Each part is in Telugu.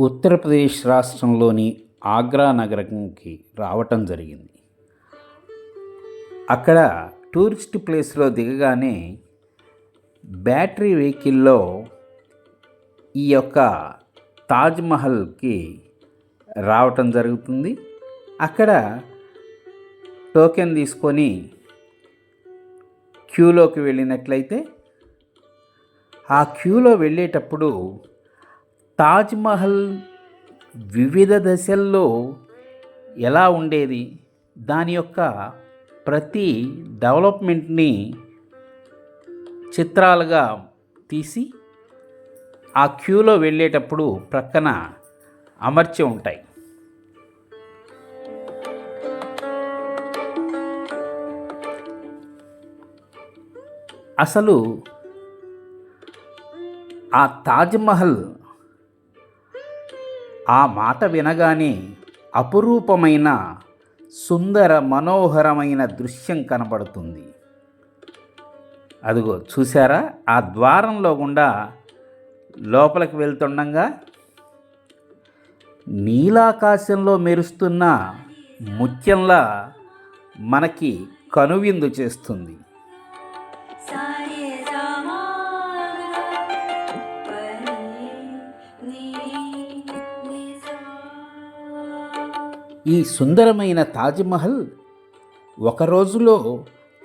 ఉత్తరప్రదేశ్ రాష్ట్రంలోని ఆగ్రా నగరంకి రావటం జరిగింది. అక్కడ టూరిస్ట్ ప్లేస్లో దిగగానే బ్యాటరీ వెహికల్లో ఈ యొక్క తాజ్మహల్కి రావటం జరుగుతుంది. అక్కడ టోకెన్ తీసుకొని క్యూలోకి వెళ్ళినట్లయితే ఆ క్యూలో వెళ్ళేటప్పుడు తాజ్మహల్ వివిధ దశల్లో ఎలా ఉండేది, దాని యొక్క ప్రతి డెవలప్మెంట్ని చిత్రాలుగా తీసి ఆ క్యూలో వెళ్ళేటప్పుడు ప్రక్కన అమర్చి ఉంటాయి. అసలు ఆ తాజ్మహల్ ఆ మాట వినగానే అపురూపమైన సుందర మనోహరమైన దృశ్యం కనబడుతుంది. అదిగో చూసారా, ఆ ద్వారంలో గుండా లోపలికి వెళ్తుండగా నీలాకాశంలో మెరుస్తున్న ముత్యంలా మనకి కనువిందు చేస్తుంది. ఈ సుందరమైన తాజ్మహల్ ఒక రోజులో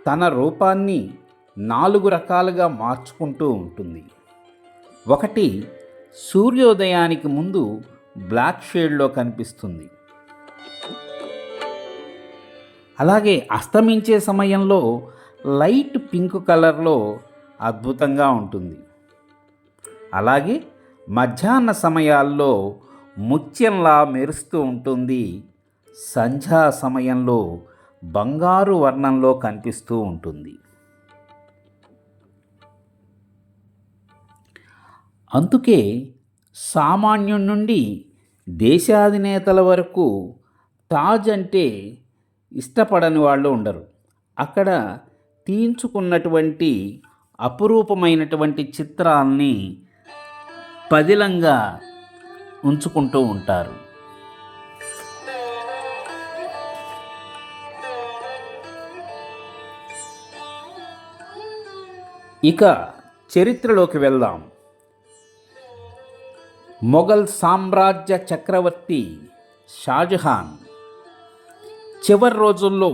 తన రూపాన్ని 4 రకాలుగా మార్చుకుంటూ ఉంటుంది. ఒకటి సూర్యోదయానికి ముందు బ్లాక్ షేడ్లో కనిపిస్తుంది. అలాగే అస్తమించే సమయంలో లైట్ పింక్ కలర్లో అద్భుతంగా ఉంటుంది. అలాగే మధ్యాహ్న సమయాల్లో ముత్యంలా మెరుస్తూ ఉంటుంది. సంధ్యా సమయంలో బంగారు వర్ణంలో కనిపిస్తూ ఉంటుంది. అందుకే సామాన్యుడి నుండి దేశాధినేతల వరకు తాజ్ అంటే ఇష్టపడని వాళ్ళు ఉండరు. అక్కడ తీయించుకున్నటువంటి అపురూపమైనటువంటి చిత్రాల్ని పదిలంగా ఉంచుకుంటూ ఉంటారు. ఇక చరిత్రలోకి వెళ్దాం. మొఘల్ సామ్రాజ్య చక్రవర్తి షాజహాన్ చివరి రోజుల్లో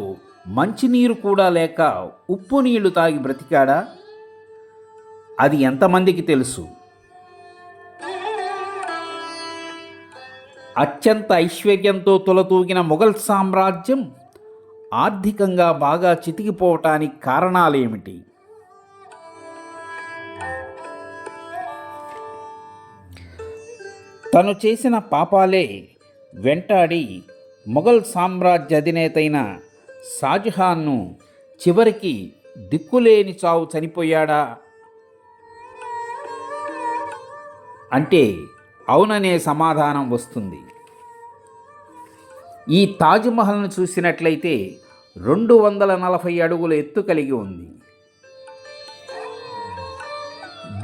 మంచినీరు కూడా లేక ఉప్పు నీళ్లు తాగి బ్రతికాడా? అది ఎంతమందికి తెలుసు? అత్యంత ఐశ్వర్యంతో తులతూగిన మొఘల్ సామ్రాజ్యం ఆర్థికంగా బాగా చితికిపోవటానికి కారణాలేమిటి? తను చేసిన పాపాలే వెంటాడి మొఘల్ సామ్రాజ్య అధినేతైన షాజహాన్ను చివరికి దిక్కులేని చావు చనిపోయాడా అంటే అవుననే సమాధానం వస్తుంది. ఈ తాజ్మహల్ను చూసినట్లయితే 240 అడుగుల ఎత్తు కలిగి ఉంది.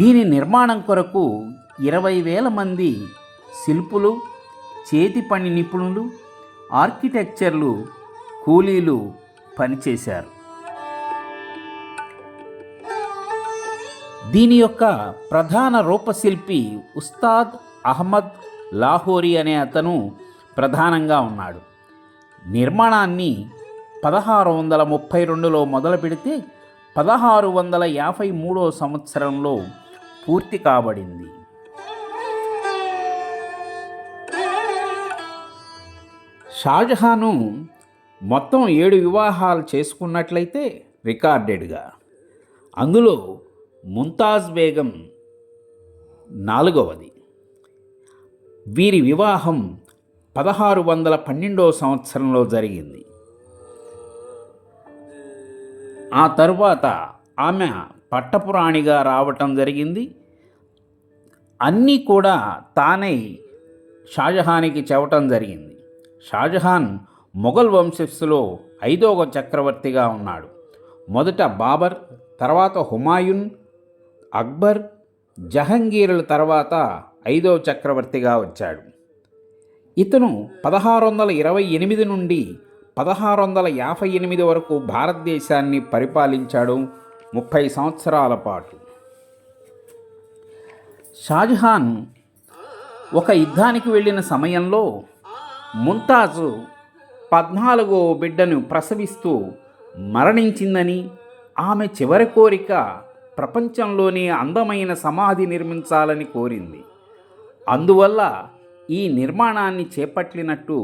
దీని నిర్మాణం కొరకు 20,000 మంది శిల్పులు, చేతి పని నిపుణులు, ఆర్కిటెక్చర్లు, కూలీలు పనిచేశారు. దీని యొక్క ప్రధాన రూపశిల్పి ఉస్తాద్ అహ్మద్ లాహోరీ అనే అతను ప్రధానంగా ఉన్నాడు. నిర్మాణాన్ని 1632లో మొదలు పెడితే 1653 సంవత్సరంలో పూర్తి కాబడింది. షాజహాను మొత్తం 7 వివాహాలు చేసుకున్నట్లయితే రికార్డెడ్గా, అందులో ముంతాజ్ బేగం 4వది. వీరి వివాహం 1612 సంవత్సరంలో జరిగింది. ఆ తరువాత ఆమె పట్టపురాణిగా రావటం జరిగింది. అన్నీ కూడా తానే షాజహాన్కి చెప్పటం జరిగింది. షాజహాన్ మొఘల్ వంశస్థులో 5వ చక్రవర్తిగా ఉన్నాడు. మొదట బాబర్, తర్వాత హుమాయూన్, అక్బర్, జహంగీరుల తర్వాత 5వ చక్రవర్తిగా వచ్చాడు. ఇతను 1628 నుండి 1658 వరకు భారతదేశాన్ని పరిపాలించాడు, 30 సంవత్సరాల పాటు. షాజహాన్ ఒక యుద్ధానికి వెళ్ళిన సమయంలో ముంతాజు 14వ బిడ్డను ప్రసవిస్తూ మరణించిందని, ఆమె చివరి కోరిక ప్రపంచంలోనే అందమైన సమాధి నిర్మించాలని కోరింది. అందువల్ల ఈ నిర్మాణాన్ని చేపట్టినట్టు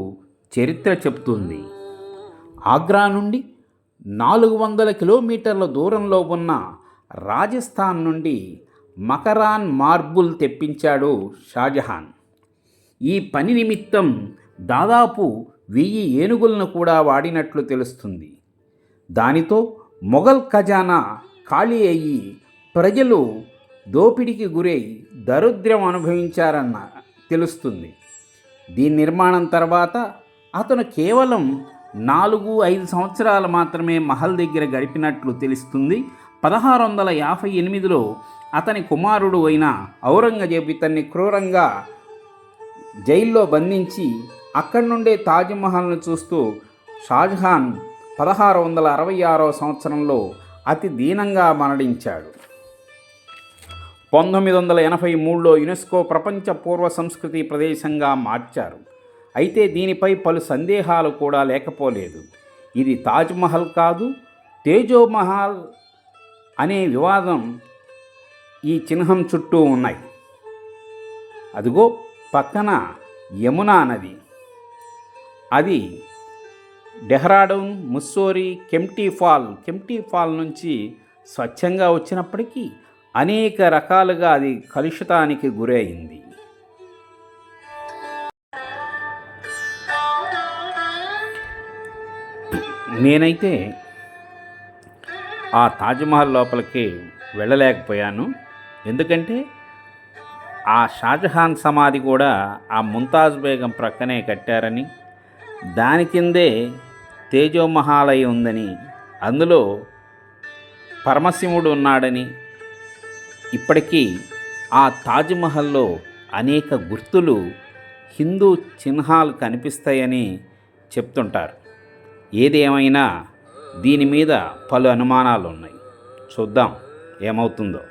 చరిత్ర చెబుతుంది. ఆగ్రా నుండి 400 కిలోమీటర్ల దూరంలో ఉన్న రాజస్థాన్ నుండి మకరాన్ మార్బుల్ తెప్పించాడు షాజహాన్. ఈ పని నిమిత్తం దాదాపు 1000 ఏనుగులను కూడా వాడినట్లు తెలుస్తుంది. దానితో మొఘల్ ఖజానా ఖాళీ అయ్యి ప్రజలు దోపిడీకి గురై దరిద్రం అనుభవించారన్న తెలుస్తుంది. దీని నిర్మాణం తర్వాత అతను కేవలం 4-5 సంవత్సరాలు మాత్రమే మహల్ దగ్గర గడిపినట్లు తెలుస్తుంది. 1658లో అతని కుమారుడు అయిన ఔరంగజేబు ఇతన్ని క్రూరంగా జైల్లో బంధించి అక్కడి నుండే తాజ్మహల్ను చూస్తూ షాజహాన్ 1666వ సంవత్సరంలో అతి దీనంగా మరణించాడు. 1983లో యునెస్కో ప్రపంచ పూర్వ సంస్కృతి ప్రదేశంగా మార్చారు. అయితే దీనిపై పలు సందేహాలు కూడా లేకపోలేదు. ఇది తాజ్మహల్ కాదు, తేజోమహల్ అనే వివాదం ఈ చిహ్నం చుట్టూ ఉన్నాయి. అదిగో పక్కన యమునా నది, అది డెహ్రాడూన్, ముస్సోరీ, కెంప్టీ ఫాల్ నుంచి స్వచ్ఛంగా వచ్చినప్పటికీ అనేక రకాలుగా అది కలుషితానికి గురైంది. నేనైతే ఆ తాజ్మహల్ లోపలికి వెళ్ళలేకపోయాను. ఎందుకంటే ఆ షాజహాన్ సమాధి కూడా ఆ ముంతాజ్ బేగం ప్రక్కనే కట్టారని, దాని కిందే తేజోమహాలయ ఉందని, అందులో పరమశివుడు ఉన్నాడని, ఇప్పటికీ ఆ తాజ్మహల్లో అనేక గుర్తులు, హిందూ చిహ్నాలు కనిపిస్తాయని చెప్తుంటారు. ఏది ఏమైనా దీని మీద పలు అనుమానాలు ఉన్నాయి. చూద్దాం ఏమవుతుందో.